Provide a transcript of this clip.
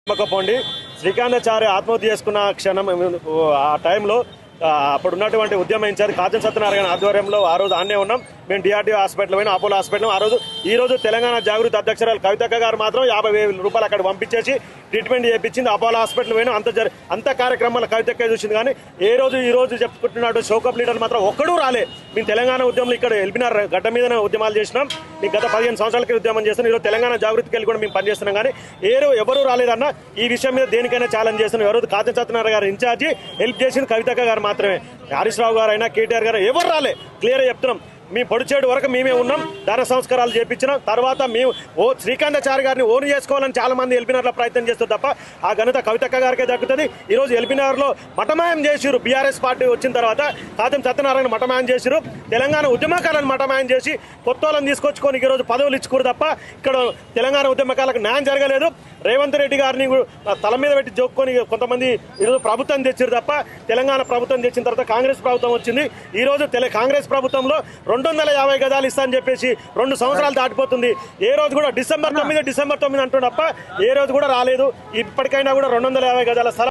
నమ్మకపోండి శ్రీకాంతాచారి ఆత్మహత్య చేసుకున్న క్షణం ఆ టైంలో అప్పుడున్నటువంటి ఉద్యమ ఇన్ఛార్జ్ కాజన్ సత్యనారాయణ ఆధ్వర్యంలో ఆ రోజు ఆన్నే ఉన్నాం. మేము డిఆర్డీఓ హాస్పిటల్ పోయినా, అపోలో హాస్పిటల్. ఈ రోజు తెలంగాణ జాగృతి అధ్యక్షురాలు కవితక్క గారు మాత్రం 50,000 రూపాయలు అక్కడ పంపించేసి ట్రీట్మెంట్ చేయించింది. అపోలో హాస్పిటల్ పోయినా అంత కార్యక్రమాలు కవితక్క చూసింది. కానీ ఈ రోజు చెప్పుకుంటున్నాడు షోకప్ లీడర్ మాత్రం ఒక్కడూ రాలే. మేము తెలంగాణ ఉద్యమంలో ఇక్కడ ఎల్బినార్ గడ్డ మీద ఉద్యమాలు చేసినాం. మేము గత 15 సంవత్సరాలకి ఉద్యమం చేస్తున్నాం. ఈరోజు తెలంగాణ జాగృతికి వెళ్ళి కూడా మేము పనిచేస్తున్నాం. కానీ ఎవరు రాలేదన్న ఈ విషయం మీద దేనికైనా ఛాలెంజ్ చేస్తున్నాం. ఎవరు కాజన్ సత్యనారాయణ గారు ఇన్ఛార్జి హెల్ప్ చేసింది కవితక్క గారు మాత్రమే. హరీష్ రావు గారు అయినా కేటీఆర్ గారు ఎవరు రాలే. క్లియర్గా చెప్తున్నాం. మీ పొడిచేడు వరకు మేమే ఉన్నాం. దాన సంస్కారాలు చేయించిన తర్వాత మేము శ్రీకాంతాచారి గారిని ఓన్ చేసుకోవాలని చాలా మంది ఎల్బినార్లో ప్రయత్నం చేస్తారు తప్ప ఆ ఘనత కవితక్క గారికే దక్కుతుంది. ఈరోజు ఎల్బినార్లో మటమాయం చేసిరు. బీఆర్ఎస్ పార్టీ వచ్చిన తర్వాత కాజం సత్యనారాయణ మటమాయం చేసిరు. తెలంగాణ ఉద్యమకాలను మటమాయం చేసి కొత్త వాళ్ళని తీసుకొచ్చుకొని ఈరోజు పదవులు ఇచ్చుకోరు తప్ప ఇక్కడ తెలంగాణ ఉద్యమకాలకు న్యాయం జరగలేదు. రేవంత్ రెడ్డి గారిని తల మీద పెట్టి జోక్కొని కొంతమంది ఈరోజు ప్రభుత్వం తెచ్చారు తప్ప తెలంగాణ ప్రభుత్వం తెచ్చిన తర్వాత కాంగ్రెస్ ప్రభుత్వం వచ్చింది. ఈరోజు కాంగ్రెస్ ప్రభుత్వంలో 250 గజాలు ఇస్తా అని చెప్పేసి 2 సంవత్సరాలు దాటిపోతుంది. ఏ రోజు కూడా డిసెంబర్ 9 అంటున్నప్ప ఏ రోజు కూడా రాలేదు. ఇప్పటికైనా కూడా 250 గజాల స్థలం